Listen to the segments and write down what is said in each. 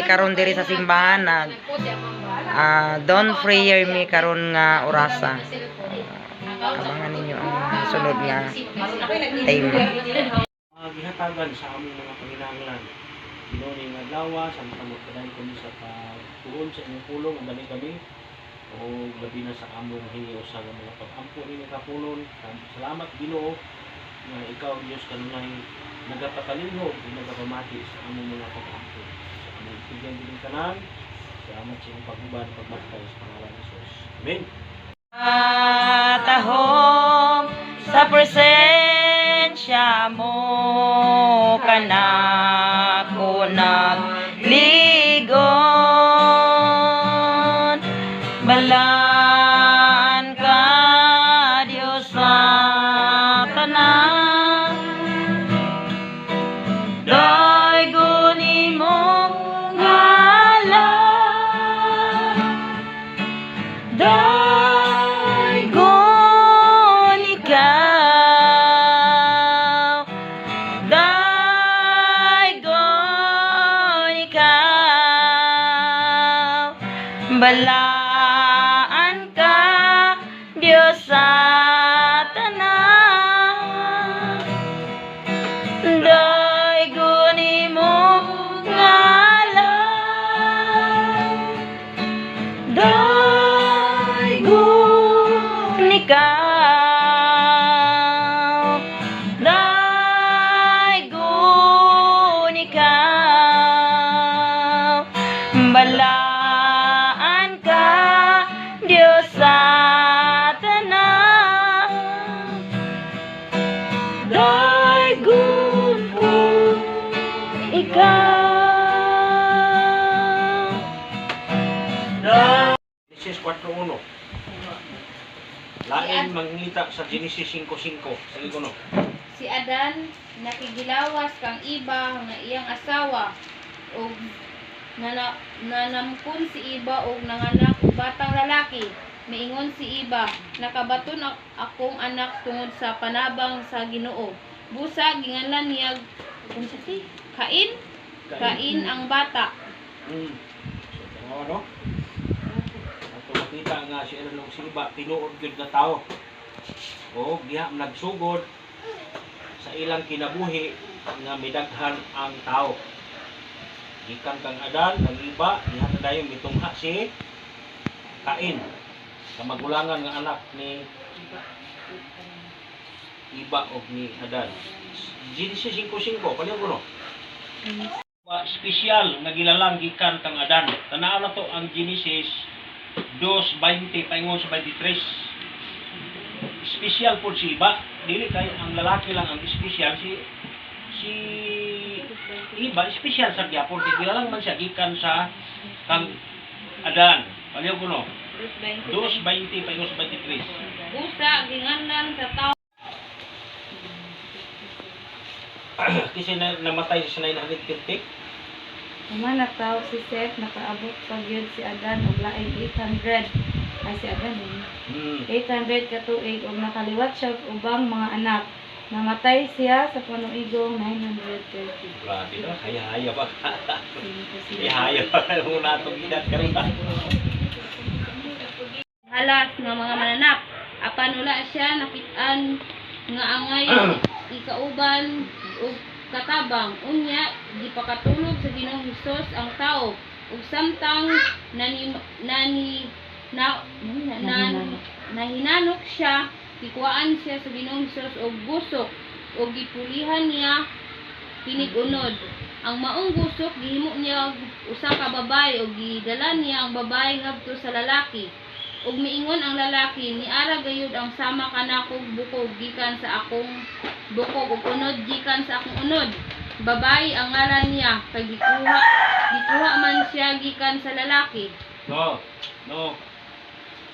karon diri sa simbahan nag dawn prayer mi karon nga orasa. Abangan ninyo ang sunod nga time. Gihatagan sa among mga panginahanglan. Ginoo nga adlaw sa mga kaday kami sa pagtuon sa inyong pulong ang dami kami o labi na sa among hingi sa mga pag-ampo ninyo kapulon. Salamat Ginoo nga ikaw Dios kanunay nagapakalingog ug nagapamati sa among mga pag-ampo. Sa among tigyan din tanan. Salamat sa inyong paghubad pagmatay sa pangalan ni Jesus. Amen. Tahong sa presensya mo kanako nagligon balaan ka Diyos sa tanan daygon imong ngalan daygon ikaw daygon ikaw balaan ka Diyos sa tanan daygon imong ngalan daygon ikaw daygon ikaw balaan ka Diyos sa tanan daygon ko ikaw. Genesis 4:1. Lain mangita sa Genesis 5:5. Sige ko no. Si Adan nakigilawas kang iba nga iyang asawa ug nanamkon si iba og nanganak og batang lalaki. Miingon si iba, nakabaton akong anak tungod sa panabang sa Ginoo. Busa ginganlan niya Kain. Kain ang bata. So, ano? Ato makita nga si Aaron si iba tinuod gyud nga tao. O diha nagsugod sa ilang kinabuhi nga midaghan ang tao. Gikan kang Adan, ang iba diha na dayon mitungha si Kain. Kamagulangan nga anak ni iba og ni Adan. Genesis 5:5 paliw ko no. Special nga gilalang gikan kang Adan. Tanaw na to ang Genesis 2:20 paingon sa 23. Special po si iba, dili kay ang lalaki lang ang special si iba special sa gyapon kay gilalang man siya gikan sa kang Adan. Paliw ko no. 2:20 paingon sa 23. Busa ginganlan sa tao Kasi namatay sa 950. Human tao si Seth nakaabot pa gyud si Adan og laing 800 ay si Adan 800 ka tuig og nakaliwat siya og ubang mga anak. Namatay siya sa panuigong 930. Grabe no, haya-haya ba? Haya-haya pa kung natong edad karon. Halas nga mga mananap apan wala siya nakit-an nga angay ikauban ug katabang unya gipakatulog sa Ginoong Hesus ang tao ug samtang nahinanok siya gikuhaan siya sa Ginoong Hesus og gusok ug gipulihan niya kinig unod. Ang maong gusok gihimo niya usa ka babae ug gidala niya ang babae ngadto sa lalaki. Ug miingon ang lalaki, niara gayud ang sama kanakog bukog gikan sa akong bukog ug unod gikan sa akong unod. Babae ang ngalan niya, kay gikuha man siya gikan sa lalaki. No.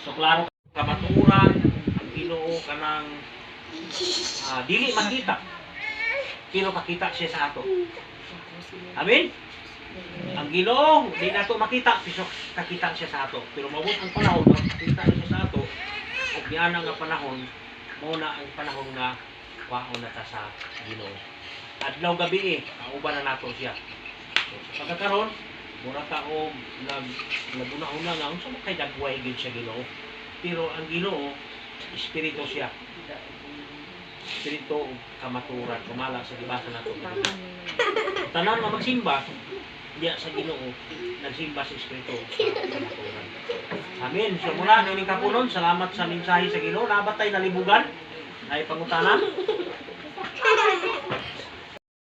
So klaro kamaturan ang Ginoo kanang dili makita. Pero makita siya sa ato. Amen. Ang Ginoo di nato makita pero kakita siya sa ato. Pero mabot ang panahon makita siya sa ato. Ug giana nga panahon mao na ang panahon nga waon na ta sa Ginoo. Adlaw gabi kauban na nato siya. So, sa pagkakaroon mura taog naguna-una nga unsa man kay dagway gyud siya Ginoo. Pero ang Ginoo espiritu siya. Espiritu ug kamaturan kumala sa gibasa nato. Tanan nga magsimba diya sa Ginoo nagsimba sa espiritu ug sa kamaturan. Amen. So mula nining kapunon, salamat sa mensahe sa Ginoo. Nabatay nalibugan ay pangutana.